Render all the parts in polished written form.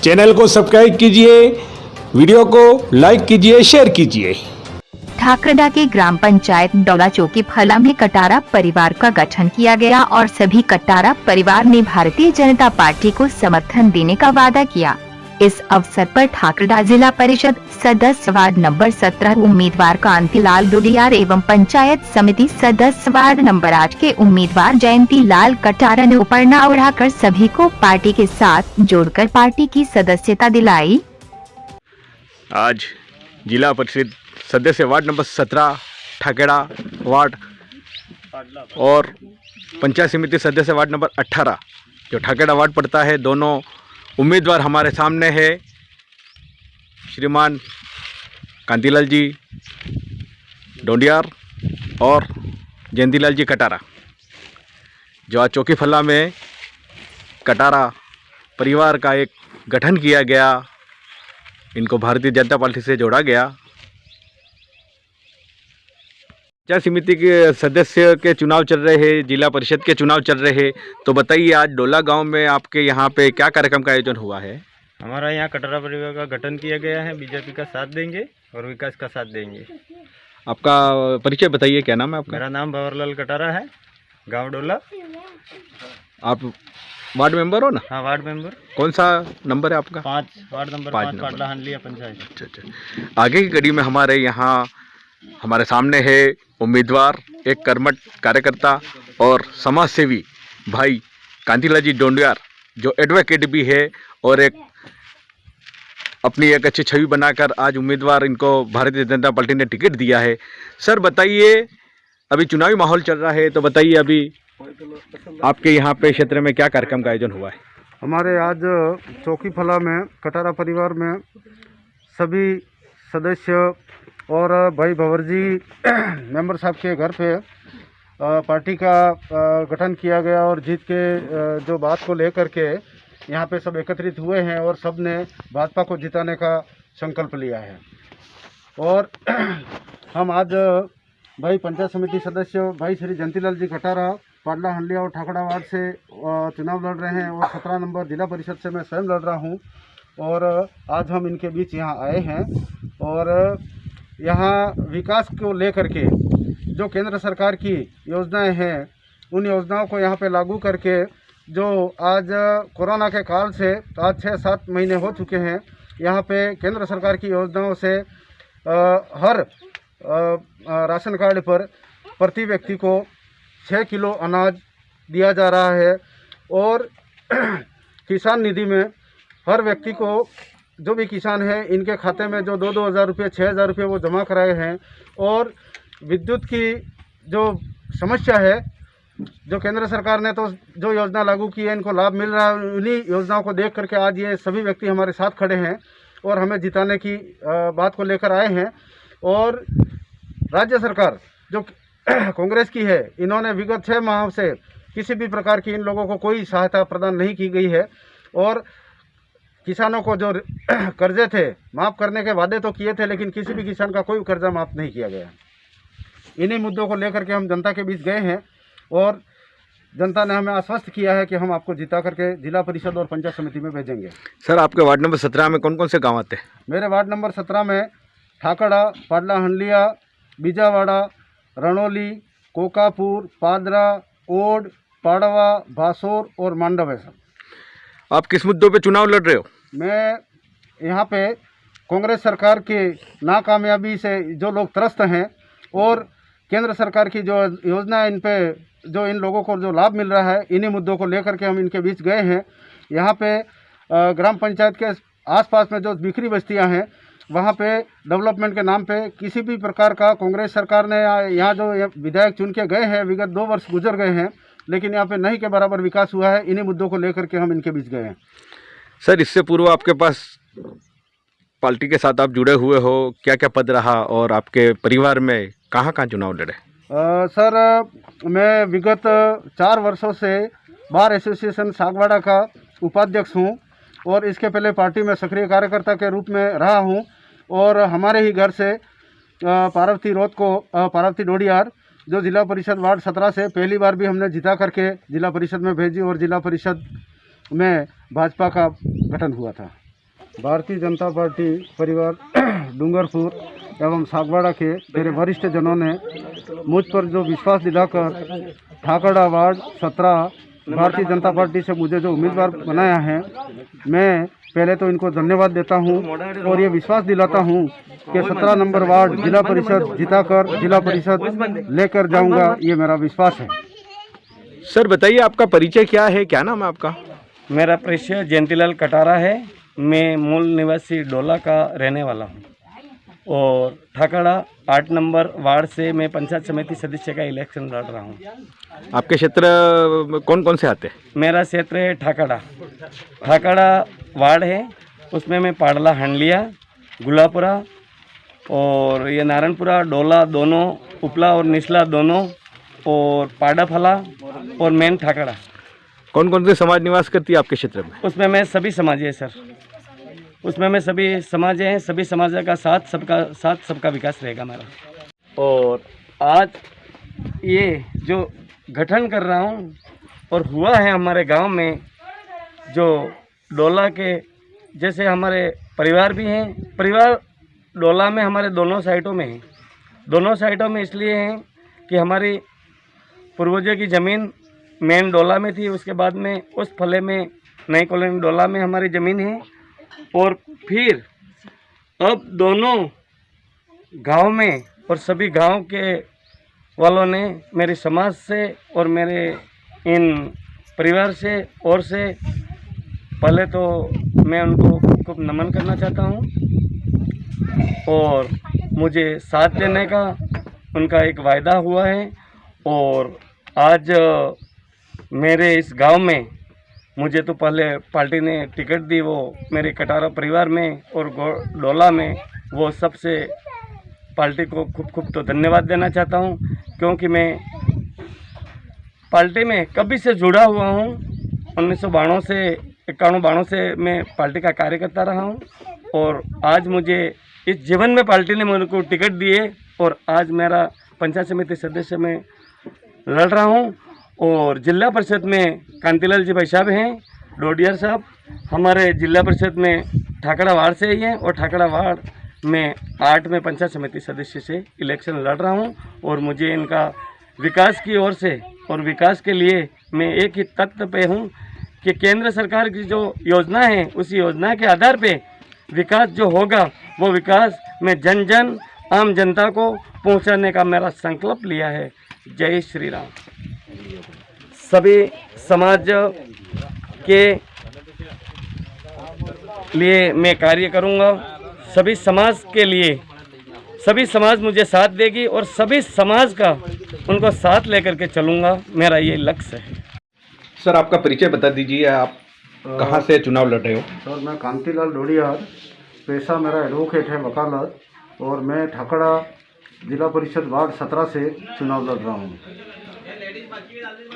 Channel को subscribe कीजिए, video को लाइक कीजिए, शेयर कीजिए। ठाकरडा के ग्राम पंचायत डोला चौकी फला में कटारा परिवार का गठन किया गया और सभी कटारा परिवार ने भारतीय जनता पार्टी को समर्थन देने का वादा किया। इस अवसर पर ठाकरडा जिला परिषद सदस्य वार्ड नंबर 17 उम्मीदवार कांतिलाल डोडियार एवं पंचायत समिति सदस्य वार्ड नंबर 8 के उम्मीदवार जयंती लाल कटारा ने उपरना उड़ाकर सभी को पार्टी के साथ जोड़कर पार्टी की सदस्यता दिलाई। आज जिला परिषद सदस्य वार्ड नंबर 17 ठाकेड़ा वार्ड और पंचायत समिति सदस्य वार्ड नंबर 18 जो ठाकेड़ा वार्ड पड़ता है, दोनों उम्मीदवार हमारे सामने है। श्रीमान कांतिलाल जी डोडियार और जयंतीलाल जी कटारा, जो आज चौकी फल्ला में कटारा परिवार का एक गठन किया गया, इनको भारतीय जनता पार्टी से जोड़ा गया। पंचायत समिति के सदस्य के चुनाव चल रहे हैं, जिला परिषद के चुनाव चल रहे हैं, तो बताइए आज डोला गांव में आपके यहाँ पे क्या कार्यक्रम का आयोजन हुआ है? हमारा यहाँ कटारा परिवार का गठन किया गया है। बीजेपी का साथ देंगे और विकास का साथ देंगे। आपका परिचय बताइए, क्या नाम है आपका? मेरा नाम भंवरलाल कटारा है, गांव डोला। आप वार्ड मेंबर हो ना? हाँ, वार्ड मेंबर। कौन सा नंबर है आपका? 5, वार्ड नंबर 5 पाटला हंडलिया पंचायत। अच्छा। आगे की कड़ी में हमारे यहाँ हमारे सामने है उम्मीदवार, एक कर्मठ कार्यकर्ता और समाज सेवी भाई कांतिलाल जी डोडियार, जो एडवोकेट भी है और एक अपनी एक अच्छी छवि बनाकर आज उम्मीदवार इनको भारतीय जनता पार्टी ने टिकट दिया है। सर बताइए, अभी चुनावी माहौल चल रहा है, तो बताइए अभी आपके यहाँ पे क्षेत्र में क्या कार्यक्रम का आयोजन हुआ है? हमारे आज चौकी फला में कटारा परिवार में सभी सदस्य और भाई भंवर जी मेंबर साहब के घर पे पार्टी का गठन किया गया और जीत के जो बात को लेकर के यहाँ पे सब एकत्रित हुए हैं और सब ने भाजपा को जिताने का संकल्प लिया है। और हम आज भाई पंचायत समिति सदस्य भाई श्री जयंतीलाल जी कटारा पाटला हंडलिया और ठाकड़ा वार्ड से चुनाव लड़ रहे हैं और 17 नंबर जिला परिषद से मैं स्वयं लड़ रहा हूँ। और आज हम इनके बीच यहाँ आए हैं और यहाँ विकास को लेकर के जो केंद्र सरकार की योजनाएं हैं, उन योजनाओं को यहाँ पे लागू करके जो आज कोरोना के काल से आज 6-7 महीने हो चुके हैं, यहाँ पे केंद्र सरकार की योजनाओं से हर राशन कार्ड पर प्रति व्यक्ति को 6 किलो अनाज दिया जा रहा है और किसान निधि में हर व्यक्ति को, जो भी किसान है, इनके खाते में जो 2-2 हज़ार रुपये 6 हज़ार रुपये वो जमा कराए हैं। और विद्युत की जो समस्या है, जो केंद्र सरकार ने तो जो योजना लागू की है, इनको लाभ मिल रहा है। उन्हीं योजनाओं को देख करके आज ये सभी व्यक्ति हमारे साथ खड़े हैं और हमें जिताने की बात को लेकर आए हैं। और राज्य सरकार जो कांग्रेस की है, इन्होंने विगत 6 माह से किसी भी प्रकार की इन लोगों को कोई सहायता प्रदान नहीं की गई है और किसानों को जो कर्जे थे माफ़ करने के वादे तो किए थे, लेकिन किसी भी किसान का कोई कर्जा माफ़ नहीं किया गया। इन्हीं मुद्दों को लेकर के हम जनता के बीच गए हैं और जनता ने हमें आश्वस्त किया है कि हम आपको जिता करके जिला परिषद और पंचायत समिति में भेजेंगे। सर आपके वार्ड नंबर 17 में कौन कौन से गाँव आते हैं? मेरे वार्ड नंबर 17 में ठाकड़ा, पाटला हंडलिया, बीजावाड़ा, रणोली, कोकापुर, पादरा, ओड, पाड़वा, बासोर और मांडव है। सर आप किस मुद्दों पे चुनाव लड़ रहे हो? मैं यहाँ पे कांग्रेस सरकार की नाकामयाबी से जो लोग त्रस्त हैं और केंद्र सरकार की जो योजना इन पे जो इन लोगों को जो लाभ मिल रहा है, इन्हीं मुद्दों को लेकर के हम इनके बीच गए हैं। यहाँ पे ग्राम पंचायत के आसपास में जो बिखरी बस्तियाँ हैं, वहाँ पे डेवलपमेंट के नाम पे किसी भी प्रकार का कांग्रेस सरकार ने यहाँ जो विधायक चुन के गए हैं, विगत 2 वर्ष गुजर गए हैं, लेकिन यहाँ पे नहीं के बराबर विकास हुआ है। इन्हीं मुद्दों को लेकर के हम इनके बीच गए हैं। सर इससे पूर्व आपके पास पार्टी के साथ आप जुड़े हुए हो, क्या क्या पद रहा और आपके परिवार में कहाँ कहाँ चुनाव लड़े? सर मैं विगत 4 वर्षों से बार एसोसिएशन सागवाड़ा का उपाध्यक्ष हूँ और इसके पहले पार्टी में सक्रिय कार्यकर्ता के रूप में रहा हूँ। और हमारे ही घर से पार्वती डोडियार जो जिला परिषद वार्ड 17 से पहली बार भी हमने जिता करके जिला परिषद में भेजी और जिला परिषद में भाजपा का गठन हुआ था। भारतीय जनता पार्टी परिवार डूंगरपुर एवं सागवाड़ा के मेरे वरिष्ठ जनों ने मुझ पर जो विश्वास दिलाकर ठाकड़ा वार्ड 17 भारतीय जनता पार्टी से मुझे जो उम्मीदवार बनाया है, मैं पहले तो इनको धन्यवाद देता हूं और ये विश्वास दिलाता हूं कि 17 नंबर वार्ड जिला परिषद जिताकर जिला परिषद लेकर जाऊंगा, ये मेरा विश्वास है। सर बताइए आपका परिचय क्या है, क्या नाम है आपका? मेरा परिचय जयंतीलाल कटारा है। मैं मूल निवासी डोला का रहने वाला हूँ और ठाकड़ा 8 नंबर वार्ड से मैं पंचायत समिति सदस्य का इलेक्शन लड़ रहा हूँ। आपके क्षेत्र कौन कौन से आते हैं? मेरा क्षेत्र है ठाकड़ा वार्ड है, उसमें मैं पाडला हंडलिया, गुलापुरा और ये नारायणपुरा डोला दोनों, उपला और निचला दोनों और पाडाफला और मेन ठाकड़ा। कौन कौन से समाज निवास करती है आपके क्षेत्र में? उसमें मैं सभी समाज है सर, उसमें मैं सभी समाज हैं, सभी समाज का साथ सबका विकास रहेगा मेरा। और आज ये जो गठन कर रहा हूँ और हुआ है हमारे गांव में, जो डोला के जैसे हमारे परिवार भी हैं, परिवार डोला में हमारे दोनों साइडों में हैं। दोनों साइडों में इसलिए हैं कि हमारी पूर्वजों की ज़मीन मेन डोला में थी, उसके बाद में उस फले में नई कॉलोनी डोला में हमारी ज़मीन है और फिर अब दोनों गांव में और सभी गांव के वालों ने मेरे समाज से और मेरे इन परिवार से और से पहले तो मैं उनको खूब नमन करना चाहता हूं और मुझे साथ देने का उनका एक वायदा हुआ है। और आज मेरे इस गांव में मुझे तो पहले पार्टी ने टिकट दी, वो मेरे कटारा परिवार में और डोला में, वो सबसे पार्टी को खूब तो धन्यवाद देना चाहता हूं, क्योंकि मैं पार्टी में कभी से जुड़ा हुआ हूं। 1992 से 91-92 से मैं पार्टी का कार्यकर्ता रहा हूं और आज मुझे इस जीवन में पार्टी ने मेरे को टिकट दिए और आज मेरा पंचायत समिति सदस्य में लड़ रहा हूं। और जिला परिषद में कांतिलाल जी भाई साहब हैं, डोडियर साहब हमारे जिला परिषद में ठाकड़ा वार्ड से ही हैं और ठाकड़ा वार्ड में 8 में पंचायत समिति सदस्य से इलेक्शन लड़ रहा हूं। और मुझे इनका विकास की ओर से और विकास के लिए मैं एक ही तथ्य पे हूं कि केंद्र सरकार की जो योजना है, उस योजना के आधार पे विकास जो होगा, वो विकास मैं जन जन आम जनता को पहुंचाने का मेरा संकल्प लिया है। जय श्री राम। सभी समाज के लिए मैं कार्य करूंगा, सभी समाज के लिए, सभी समाज मुझे साथ देगी और सभी समाज का उनको साथ लेकर के चलूंगा, मेरा ये लक्ष्य है। सर आपका परिचय बता दीजिए, आप कहाँ से चुनाव लड़ रहे हो? सर मैं कांतिलाल डोडियार, पेशा मेरा एडवोकेट है, वकालत, और मैं ठाकड़ा जिला परिषद वार्ड 17 से चुनाव लड़ रहा हूँ।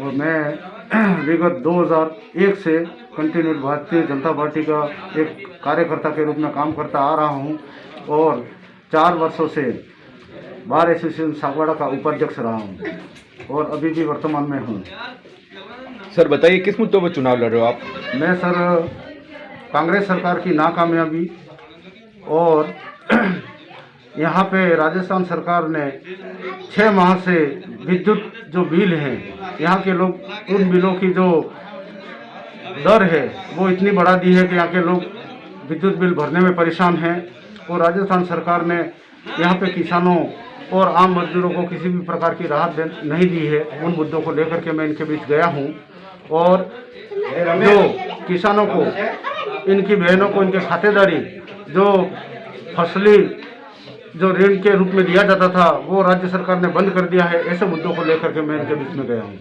और मैं विगत 2001 से कंटिन्यू भारतीय जनता पार्टी का एक कार्यकर्ता के रूप में काम करता आ रहा हूँ और 4 वर्षों से बार एसोसिएशन सागवाड़ा का उपाध्यक्ष रहा हूँ और अभी भी वर्तमान में हूँ। सर बताइए किस मुद्दों पर चुनाव लड़ रहे हो आप? मैं सर कांग्रेस सरकार की नाकामयाबी और यहाँ पे राजस्थान सरकार ने 6 माह से विद्युत जो बिल हैं, यहाँ के लोग उन बिलों की जो दर है वो इतनी बढ़ा दी है कि यहाँ के लोग विद्युत बिल भरने में परेशान हैं। और राजस्थान सरकार ने यहाँ पे किसानों और आम मजदूरों को किसी भी प्रकार की राहत नहीं दी है। उन मुद्दों को लेकर के मैं इनके बीच गया हूँ और जो किसानों को, इनकी बहनों को, इनके खातेदारी जो फसली जो ऋण के रूप में दिया जाता था, वो राज्य सरकार ने बंद कर दिया है। ऐसे मुद्दों को लेकर के मैं इनके बीच में गया हूँ।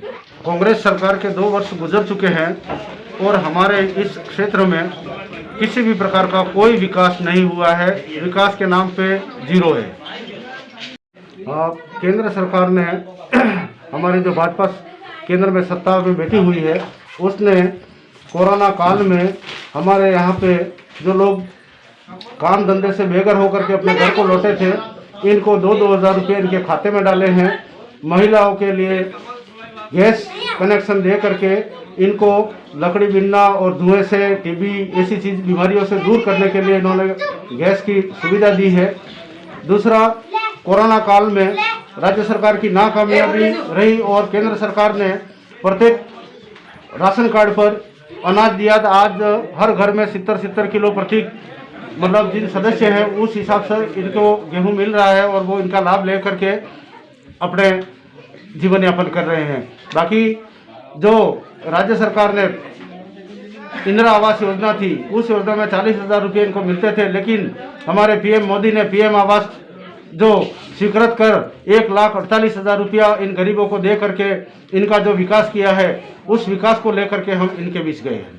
कांग्रेस सरकार के 2 वर्ष गुजर चुके हैं और हमारे इस क्षेत्र में किसी भी प्रकार का कोई विकास नहीं हुआ है। विकास के नाम पे 0 है। केंद्र सरकार ने हमारी जो भाजपा केंद्र में सत्ता में बैठी हुई है, उसने कोरोना काल में हमारे यहाँ पे जो लोग काम धंधे से बेघर होकर के अपने घर को लौटे थे, इनको 2-2 हज़ार रुपये इनके खाते में डाले हैं। महिलाओं के लिए गैस कनेक्शन दे करके इनको लकड़ी बिनना और धुएं से टीबी ऐसी चीज़ बीमारियों से दूर करने के लिए इन्होंने गैस की सुविधा दी है। दूसरा, कोरोना काल में राज्य सरकार की नाकामयाबी रही और केंद्र सरकार ने प्रत्येक राशन कार्ड पर अनाज दिया था। आज हर घर में 70 किलो प्रति मतलब जिन सदस्य हैं उस हिसाब से इनको गेहूं मिल रहा है और वो इनका लाभ लेकर के अपने जीवन यापन कर रहे हैं। बाकी जो राज्य सरकार ने इंदिरा आवास योजना थी, उस योजना में 40,000 रुपये इनको मिलते थे, लेकिन हमारे पीएम मोदी ने पीएम आवास जो स्वीकृत कर 1,48,000 रुपया इन गरीबों को दे करके इनका जो विकास किया है, उस विकास को लेकर के हम इनके बीच गए हैं।